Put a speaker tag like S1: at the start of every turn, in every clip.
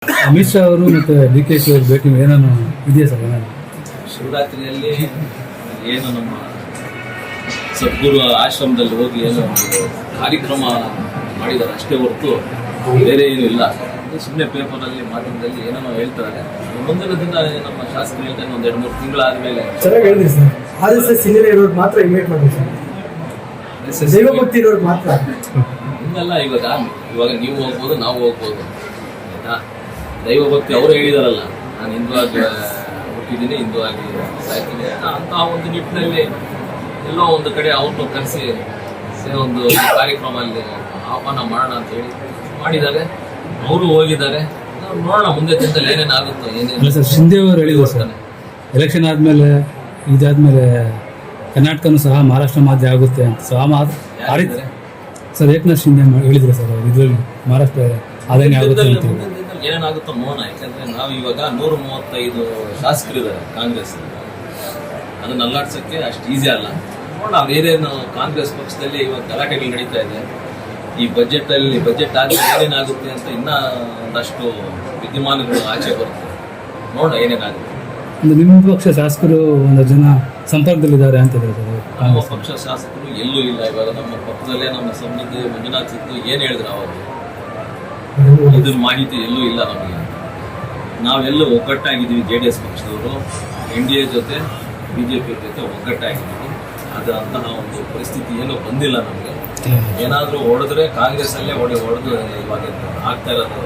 S1: ಅಮಿತ್ ಶಾ ಅವರು ಮತ್ತು D K she ಅವರು ಭೇಟಿ ಏನೇನು ಇದೆಯಾ ಸರ್? ಏನಾದ್ರು
S2: ಶಿವರಾತ್ರಿಯಲ್ಲಿ ಏನು ನಮ್ಮ ಸದ್ಗುರು ಆಶ್ರಮದಲ್ಲಿ ಹೋಗಿ ಏನೋ ಒಂದು ಕಾರ್ಯಕ್ರಮ ಮಾಡಿದ್ದಾರೆ ಅಷ್ಟೇ ಹೊರತು ಬೇರೆ ಏನೂ ಇಲ್ಲ. ಸುಮ್ಮನೆ ಪೇಪರಲ್ಲಿ ಮಾಧ್ಯಮದಲ್ಲಿ ಏನೇನೋ ಹೇಳ್ತಾರೆ. ಮುಂದಿನ ದಿನ ನಮ್ಮ ಶಾಸಕರು ಹೇಳ್ತಾರೆ ಒಂದು 2-3 ತಿಂಗಳಾದ ಮೇಲೆ
S3: ಚೆನ್ನಾಗಿ ಹೇಳಿದ್ರಿ ಸರ್. RSS ಹಿನ್ನೆಲೆ ಇರೋರು ಮಾತ್ರ ಇನ್ವೈಟ್ ಮಾಡಿ ಸರ್, ದೈವ ಭಕ್ತಿ ಇರೋರು ಮಾತ್ರ.
S2: ಹಿಂಗಲ್ಲ, ಇವಾಗ ನೀವು ಹೋಗ್ಬೋದು, ನಾವು ಹೋಗ್ಬೋದು, ಆಯ್ತಾ? ದೈವ ಭಕ್ತಿ ಅವರು ಹೇಳಿದಾರಲ್ಲ, ನಾನು ಹಿಂದೂ ಆಗಿ ಹುಟ್ಟಿದ್ದೀನಿ, ಹಿಂದೂ ಆಗಿ ಸಾಯ್ತೀನಿ ಅಂತ ಒಂದು ನಿಟ್ಟಿನಲ್ಲಿ ಎಲ್ಲೋ ಒಂದು ಕಡೆ ಅವ್ರನ್ನ ಕರೆಸಿ ಒಂದು ಕಾರ್ಯಕ್ರಮ ಅಲ್ಲಿ ಆಹ್ವಾನ ಮಾಡೋಣ ಅಂತ ಹೇಳಿ ಮಾಡಿದ್ದಾರೆ. ಅವರು ಹೋಗಿದ್ದಾರೆ. ನಾವು ನೋಡೋಣ ಮುಂದೆ ದಿನದಲ್ಲಿ ಏನೇನಾಗುತ್ತೋ
S1: ಅಲ್ಲ ಸರ್, ಶಿಂದೆ ಅವರು ಹೇಳಿದ್ರು ಸರ್, ಎಲೆಕ್ಷನ್ ಆದಮೇಲೆ ಇದಾದ್ಮೇಲೆ ಕರ್ನಾಟಕನೂ ಸಹ ಮಹಾರಾಷ್ಟ್ರ ಮಾದರಿ ಆಗುತ್ತೆ ಅಂತ
S2: ಯಾರಿದ್ದಾರೆ
S1: ಸರ್. ಏಕನಾಥ್ ಶಿಂದೆ ಹೇಳಿದ್ರು ಸರ್, ಅವರು ಇದರಲ್ಲಿ ಮಹಾರಾಷ್ಟ್ರ ಆದಾಯ ಆಗುತ್ತೆ ಅಂತ.
S2: ಏನೇನಾಗುತ್ತೋ ನೋಡೋಣ. ಯಾಕಂದ್ರೆ ನಾವು ಇವಾಗ 135 ಶಾಸಕರಿದ್ದಾರೆ ಕಾಂಗ್ರೆಸ್, ಅದನ್ನ ಅಲ್ಲಾಡ್ಸೋಕ್ಕೆ ಅಷ್ಟು ಈಸಿ ಅಲ್ಲ. ನೋಡೋಣ, ಅವ್ರು ಏನೇನು ಕಾಂಗ್ರೆಸ್ ಪಕ್ಷದಲ್ಲಿ ಇವಾಗ ಗಲಾಟೆಗಳು ನಡೀತಾ ಇದೆ. ಈ ಬಜೆಟ್ ಆದ್ಮೇಲೆ ಏನೇನಾಗುತ್ತೆ ಅಂತ ಇನ್ನೂ ಒಂದಷ್ಟು ವಿದ್ಯಮಾನಗಳು ಆಚೆ ಬರುತ್ತೆ. ನೋಡೋಣ ಏನೇನಾಗುತ್ತೆ.
S1: ಅಂದ್ರೆ ನಿಮ್ಮ ಪಕ್ಷ ಶಾಸಕರು ಒಂದು ಜನ ಸಂಪರ್ಕದಲ್ಲಿದ್ದಾರೆ ಅಂತ ಹೇಳಿದ್ರು.
S2: ನಮ್ಮ ಪಕ್ಷ ಶಾಸಕರು ಎಲ್ಲೂ ಇಲ್ಲ. ಇವಾಗ ನಮ್ಮ ಪಕ್ಕದಲ್ಲೇ ನಮ್ಮ ಸಮೃದ್ಧಿ ಮಂಜುನಾಥ್ ಇದ್ದು ಏನು ಹೇಳಿದ್ರು ಅವತ್ತು, ಇದ್ರ ಮಾಹಿತಿ ಎಲ್ಲೂ ಇಲ್ಲ ನಮಗೆ. ನಾವೆಲ್ಲೂ ಒಗ್ಗಟ್ಟಾಗಿದ್ದೀವಿ. JDS ಪಕ್ಷದವರು NDA ಜೊತೆ BJP ಜೊತೆ ಒಗ್ಗಟ್ಟಾಗಿದ್ದೀವಿ. ಅದರಂತಹ ಒಂದು ಪರಿಸ್ಥಿತಿ ಏನೂ ಬಂದಿಲ್ಲ ನಮಗೆ. ಏನಾದರೂ ಹೊಡೆದ್ರೆ ಕಾಂಗ್ರೆಸ್ ಅಲ್ಲೇ ಹೊಡೆದು ಇವಾಗ ಆಗ್ತಾ ಇರೋದು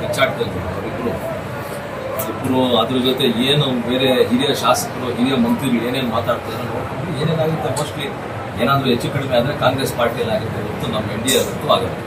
S2: ಕಚ್ಚಾಡ್ತಾರೆ ಅವರಿಬ್ಬರು. ಅದ್ರ ಜೊತೆ ಏನು ಬೇರೆ ಹಿರಿಯ ಶಾಸಕರು, ಹಿರಿಯ ಮಂತ್ರಿಗಳು ಏನೇನು ಮಾತಾಡ್ತಾರೆ ನೋಡ್ಕೊಂಡು ಏನೇನಾಗುತ್ತೆ. ಮೋಸ್ಟ್ಲಿ ಏನಾದರೂ ಹೆಚ್ಚು ಕಡಿಮೆ ಆದರೆ ಕಾಂಗ್ರೆಸ್ ಪಾರ್ಟಿಯಲ್ಲಿ ಆಗುತ್ತೆ ಹೊರತು ನಮ್ಮ NDA ಆಗತ್ತೂ ಆಗುತ್ತೆ.